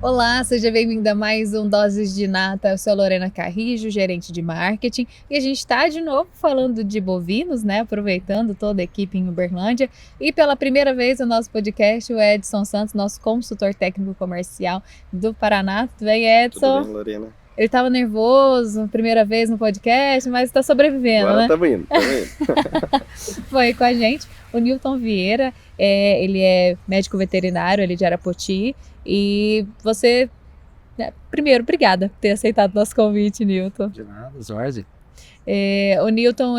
Olá, seja bem-vindo a mais um Doses de Nata. Eu sou a Lorena Carrijo, gerente de marketing, e a gente está de novo falando de bovinos, né? Aproveitando toda a equipe em Uberlândia. E pela primeira vez no nosso podcast, o Edson Santos, nosso consultor técnico comercial do Paraná. Tudo bem, Edson? Tudo bem, Lorena? Ele estava nervoso, primeira vez no podcast, mas está sobrevivendo, Agora né? estamos indo. Foi com a gente o Newton Vieira, ele é médico veterinário ali de Arapoti. E você, primeiro, obrigada por ter aceitado nosso convite, Newton. De nada, Zorzi. O Newton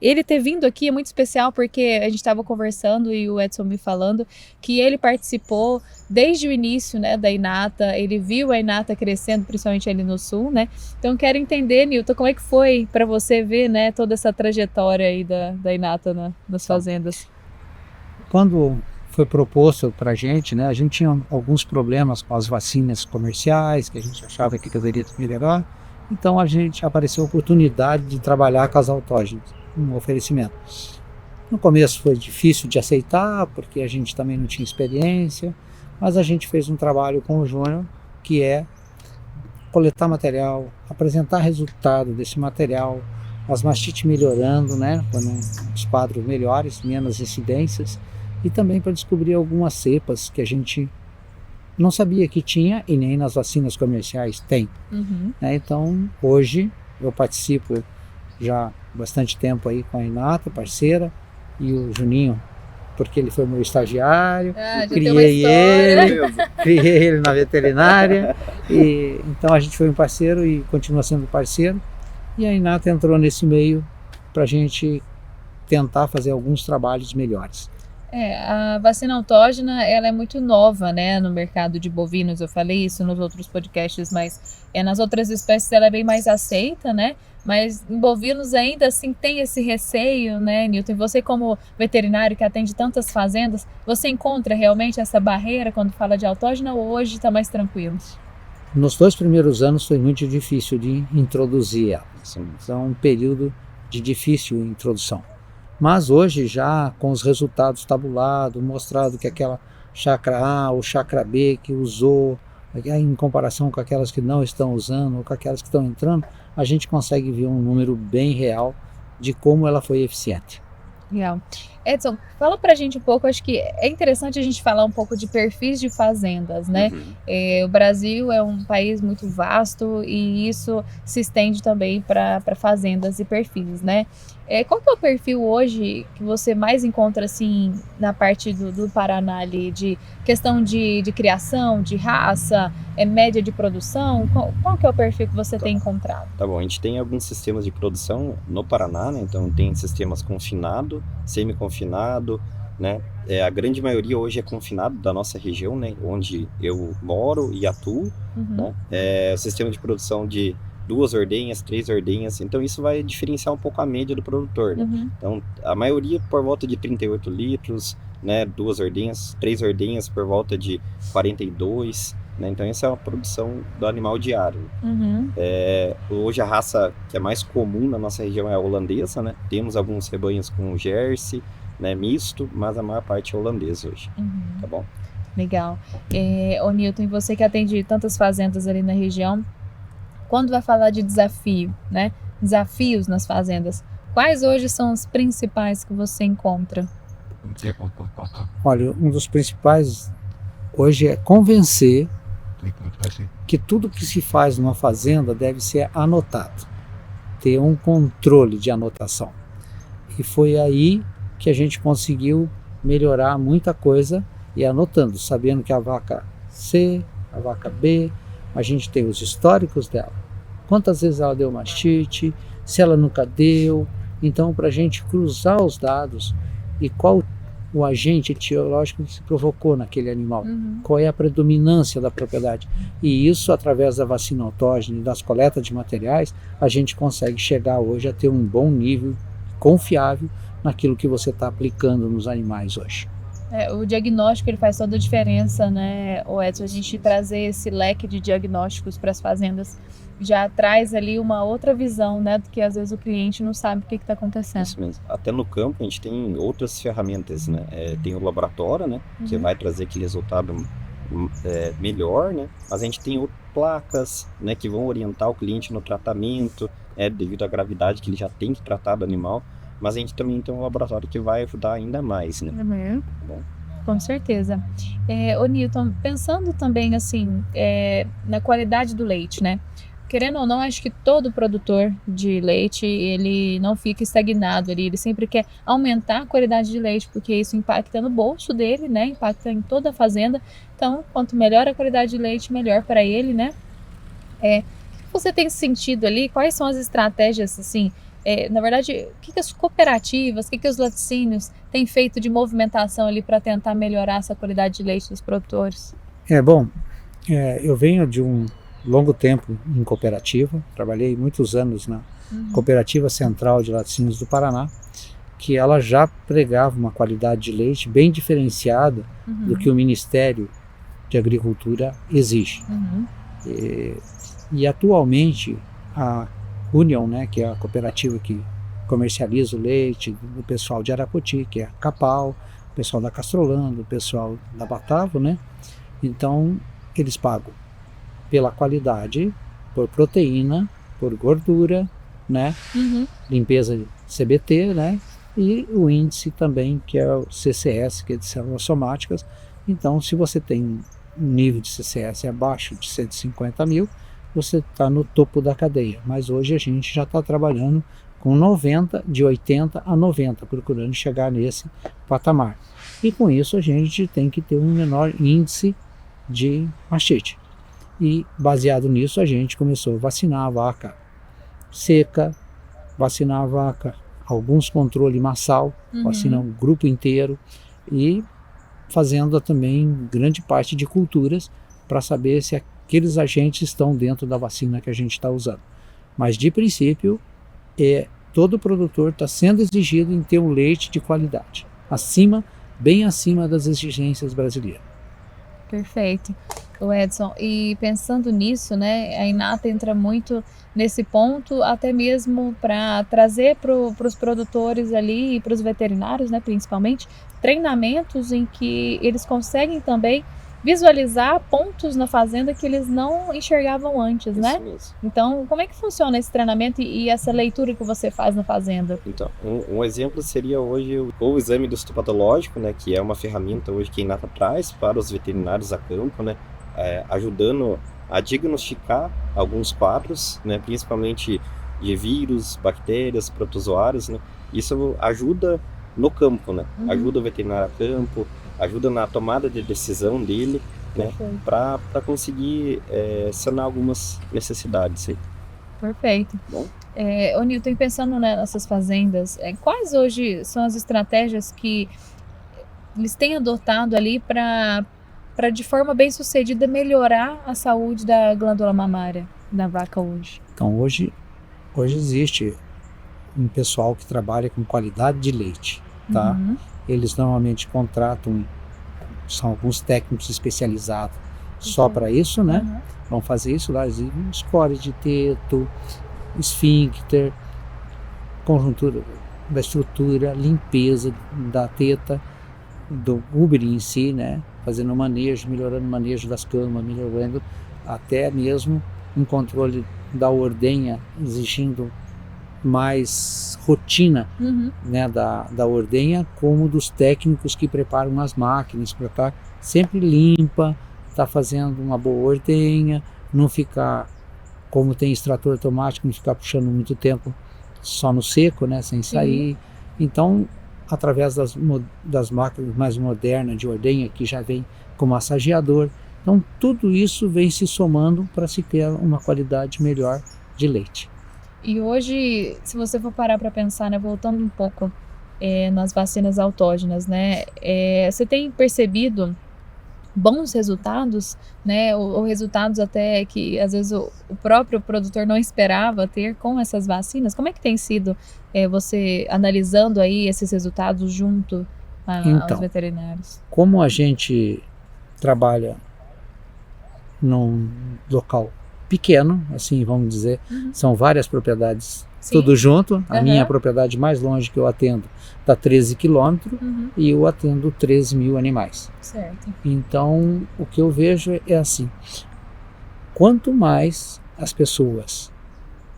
ele ter vindo aqui é muito especial porque a gente estava conversando e o Edson me falando que ele participou desde o início, né, da Inata, ele viu a Inata crescendo, principalmente ali no sul, né? Então quero entender, Newton, como é que foi para você ver, né, toda essa trajetória aí da Inata nas fazendas? Quando foi proposto para a gente tinha alguns problemas com as vacinas comerciais, que a gente achava que deveria melhorar, então apareceu a oportunidade de trabalhar com as autógenes, um oferecimento. No começo foi difícil de aceitar, porque a gente também não tinha experiência, mas a gente fez um trabalho com o Júnior, que é coletar material, apresentar resultado desse material, as mastites melhorando, né, com os quadros melhores, menos incidências, e também para descobrir algumas cepas que a gente não sabia que tinha e nem nas vacinas comerciais tem. Então, hoje eu participo já há bastante tempo aí com a Inata, parceira, e o Juninho, porque ele foi meu estagiário, criei ele na veterinária, e então a gente foi um parceiro e continua sendo parceiro, e a Inata entrou nesse meio para a gente tentar fazer alguns trabalhos melhores. A vacina autógena, ela é muito nova, né, no mercado de bovinos. Eu falei isso nos outros podcasts, mas nas outras espécies ela é bem mais aceita, né? Mas em bovinos ainda assim tem esse receio, né, Newton? E você como veterinário que atende tantas fazendas, você encontra realmente essa barreira quando fala de autógena ou hoje está mais tranquilo? Nos 2 primeiros anos foi muito difícil de introduzir ela. Então, um período de difícil introdução. Mas hoje já com os resultados tabulados, mostrado que aquela chacra A ou chacra B que usou, em comparação com aquelas que não estão usando ou com aquelas que estão entrando, a gente consegue ver um número bem real de como ela foi eficiente. Legal. Edson, fala pra gente um pouco, acho que é interessante a gente falar um pouco de perfis de fazendas, né? O Brasil é um país muito vasto e isso se estende também para fazendas e perfis, né? Qual que é o perfil hoje que você mais encontra assim na parte do Paraná ali, de questão de criação, de raça, média de produção? Qual que é o perfil que você tem encontrado? Tá bom, a gente tem alguns sistemas de produção no Paraná, né? Então tem sistemas confinado, semi-confinado, né? A grande maioria hoje é confinado da nossa região, né? Onde eu moro e atuo, né? O sistema de produção de 2 ordenhas, 3 ordenhas, então isso vai diferenciar um pouco a média do produtor, né? Então a maioria por volta de 38 litros, né? 2 ordenhas, 3 ordenhas por volta de 42, né? Então essa é a produção do animal diário. Hoje a raça que é mais comum na nossa região é a holandesa, né? Temos alguns rebanhos com Jersey, né? Misto, mas a maior parte é holandesa hoje, tá bom? Legal. Ô Newton, e você que atende tantas fazendas ali na região, quando vai falar de desafio, né? Desafios nas fazendas, quais hoje são os principais que você encontra? Olha, um dos principais hoje é convencer que tudo que se faz numa fazenda deve ser anotado, ter um controle de anotação. E foi aí que a gente conseguiu melhorar muita coisa e anotando, sabendo que a vaca C, a vaca B, a gente tem os históricos dela, quantas vezes ela deu mastite, se ela nunca deu. Então, para a gente cruzar os dados e qual o agente etiológico que se provocou naquele animal, qual é a predominância da propriedade. E isso, através da vacina autógena e das coletas de materiais, a gente consegue chegar hoje a ter um bom nível confiável naquilo que você está aplicando nos animais hoje. O diagnóstico ele faz toda a diferença, né, Edson? A gente trazer esse leque de diagnósticos para as fazendas já traz ali uma outra visão, né, do que às vezes o cliente não sabe o que está acontecendo. Isso mesmo. Até no campo a gente tem outras ferramentas, né? Tem o laboratório, né, que vai trazer aquele resultado melhor, né? Mas a gente tem placas, né, que vão orientar o cliente no tratamento, devido à gravidade que ele já tem que tratar do animal. Mas a gente também tem um laboratório que vai ajudar ainda mais, né? Uhum. Tá bom? Com certeza. Ô Newton, pensando também assim, na qualidade do leite, né? Querendo ou não, acho que todo produtor de leite, ele não fica estagnado ali, ele sempre quer aumentar a qualidade de leite, porque isso impacta no bolso dele, né? Impacta em toda a fazenda. Então, quanto melhor a qualidade de leite, melhor para ele, né? O que você tem sentido ali? Quais são as estratégias, assim, na verdade, o que as cooperativas, o que os laticínios têm feito de movimentação ali para tentar melhorar essa qualidade de leite dos produtores? Bom, eu venho de um longo tempo em cooperativa, trabalhei muitos anos na Cooperativa Central de Laticínios do Paraná, que ela já pregava uma qualidade de leite bem diferenciada do que o Ministério de Agricultura exige. E atualmente a União, né, que é a cooperativa que comercializa o leite, do pessoal de Arapoti, que é a Capal, o pessoal da Castrolando, o pessoal da Batavo, né? Então eles pagam pela qualidade, por proteína, por gordura, né? Limpeza de CBT, né? E o índice também, que é o CCS, que é de células somáticas. Então, se você tem um nível de CCS abaixo de 150 mil, você está no topo da cadeia. Mas hoje a gente já está trabalhando com 90, de 80 a 90, procurando chegar nesse patamar. E com isso a gente tem que ter um menor índice de mastite. E baseado nisso a gente começou a vacinar a vaca seca, vacinar a vaca, alguns controle massal, vacinar um grupo inteiro e fazendo também grande parte de culturas para saber se aqueles agentes estão dentro da vacina que a gente está usando. Mas de princípio, todo produtor está sendo exigido em ter um leite de qualidade, bem acima das exigências brasileiras. Perfeito, o Edson. E pensando nisso, né, a Inata entra muito nesse ponto, até mesmo para trazer para os produtores ali e para os veterinários, né, principalmente, treinamentos em que eles conseguem também visualizar pontos na fazenda que eles não enxergavam antes, né? Mesmo. Então, como é que funciona esse treinamento e essa leitura que você faz na fazenda? Então, um exemplo seria hoje o exame do histopatológico, né, que é uma ferramenta hoje que a Inata traz para os veterinários a campo, né, ajudando a diagnosticar alguns quadros, né, principalmente de vírus, bactérias, protozoários, né. Isso ajuda no campo, né, ajuda o veterinário a campo, ajuda na tomada de decisão dele, né, para conseguir sanar algumas necessidades aí. Perfeito. Bom? Ô Newton, pensando nessas fazendas, quais hoje são as estratégias que eles têm adotado ali para de forma bem sucedida melhorar a saúde da glândula mamária da vaca hoje? Então hoje existe um pessoal que trabalha com qualidade de leite, tá? Eles normalmente contratam, são alguns técnicos especializados só para isso, né? Vão fazer isso lá, score de teto, esfíncter, conjuntura da estrutura, limpeza da teta, do úbere em si, né? Fazendo o manejo, melhorando o manejo das camas, melhorando até mesmo um controle da ordenha, exigindo mais rotina, né, da ordenha, como dos técnicos que preparam as máquinas, para estar sempre limpa, estar fazendo uma boa ordenha, não ficar, como tem extrator automático, não ficar puxando muito tempo só no seco, né, sem sair. Então, através das máquinas mais modernas de ordenha, que já vem com massageador, então tudo isso vem se somando para se ter uma qualidade melhor de leite. E hoje, se você for parar para pensar, né, voltando um pouco nas vacinas autógenas, né, você tem percebido bons resultados, né, ou resultados até que às vezes o próprio produtor não esperava ter com essas vacinas? Como é que tem sido você analisando aí esses resultados junto aos veterinários? Como a gente trabalha num local pequeno, assim, vamos dizer, são várias propriedades, Sim. tudo junto. A Aham. minha propriedade mais longe que eu atendo está 13 quilômetros e eu atendo 13.000 animais. Certo. Então, o que eu vejo é assim, quanto mais as pessoas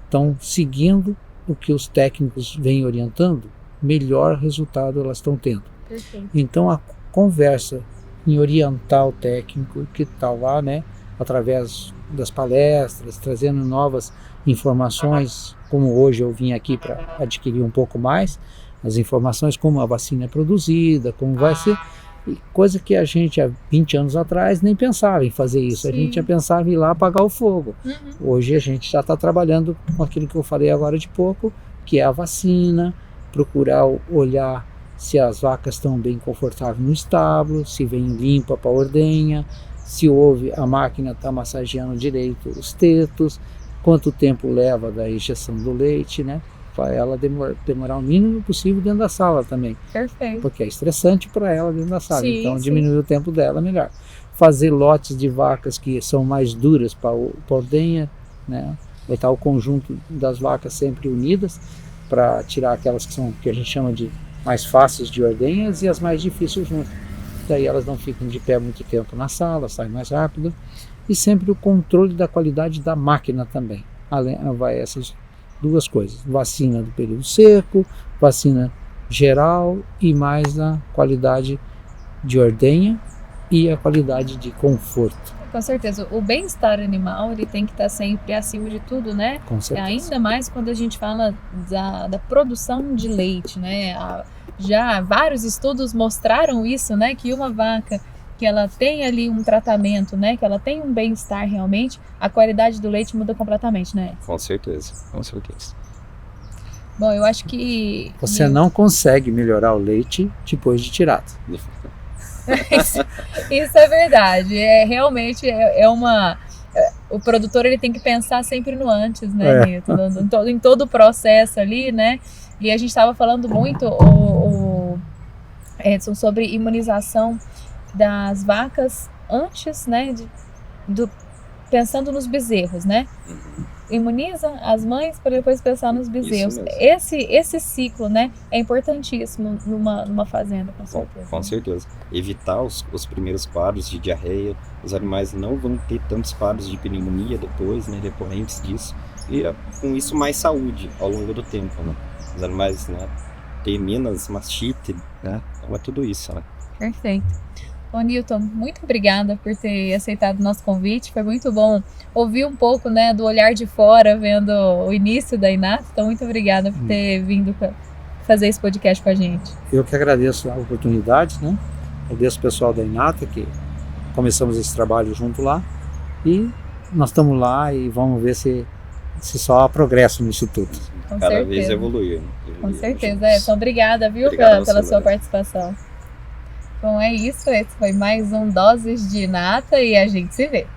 estão seguindo o que os técnicos vêm orientando, melhor resultado elas estão tendo. Perfeito. Então, a conversa em orientar o técnico que está lá, né, através das palestras, trazendo novas informações, como hoje eu vim aqui para adquirir um pouco mais, as informações como a vacina é produzida, como vai ser, e coisa que a gente há 20 anos atrás nem pensava em fazer isso. Sim. A gente já pensava em ir lá apagar o fogo. Hoje a gente já está trabalhando com aquilo que eu falei agora de pouco, que é a vacina, procurar olhar se as vacas estão bem confortáveis no estábulo, se vem limpa para a ordenha, se a máquina está massageando direito os tetos, quanto tempo leva da injeção do leite, né? Para ela demorar o mínimo possível dentro da sala também. Perfeito. Porque é estressante para ela dentro da sala, Sim, então sim. diminuir o tempo dela melhor. Fazer lotes de vacas que são mais duras para a ordenha, né? Vai estar o conjunto das vacas sempre unidas para tirar aquelas que a gente chama de mais fáceis de ordenhas e as mais difíceis juntas. Daí elas não ficam de pé muito tempo na sala, saem mais rápido. E sempre o controle da qualidade da máquina também. Vai essas duas coisas, vacina do período seco, vacina geral e mais a qualidade de ordenha e a qualidade de conforto. Com certeza, o bem-estar animal ele tem que estar sempre acima de tudo, né? Com certeza. Ainda mais quando a gente fala da produção de leite, né? Já vários estudos mostraram isso, né? Que uma vaca que ela tem ali um tratamento, né? Que ela tem um bem-estar realmente, a qualidade do leite muda completamente, né? Com certeza, com certeza. Bom, eu acho que... Você não consegue melhorar o leite depois de tirado. Isso é verdade, realmente o produtor ele tem que pensar sempre no antes, né, Nilton? Em todo o processo ali, né? E a gente estava falando muito, Edson, sobre imunização das vacas antes, né, pensando nos bezerros, né? Imuniza as mães para depois pensar nos bezerros. Esse ciclo, né, é importantíssimo numa fazenda, com certeza. Com certeza. Evitar os primeiros quadros de diarreia, os animais não vão ter tantos quadros de pneumonia depois, né, decorrentes disso, e com isso mais saúde ao longo do tempo, né? Os animais, né, ter menos mastite, né? Então é tudo isso, né? Perfeito. Ô Nilton, muito obrigada por ter aceitado o nosso convite, foi muito bom ouvir um pouco, né, do olhar de fora, vendo o início da Inata, então muito obrigada por ter vindo fazer esse podcast com a gente. Eu que agradeço a oportunidade, né, agradeço o pessoal da Inata, que começamos esse trabalho junto lá, e nós estamos lá e vamos ver se só há progresso nisso tudo. Com Cada certeza. vez evoluir. Com certeza, Edson, obrigada, viu, pela sua participação. Bom, é isso, esse foi mais um Doses de Inata e a gente se vê.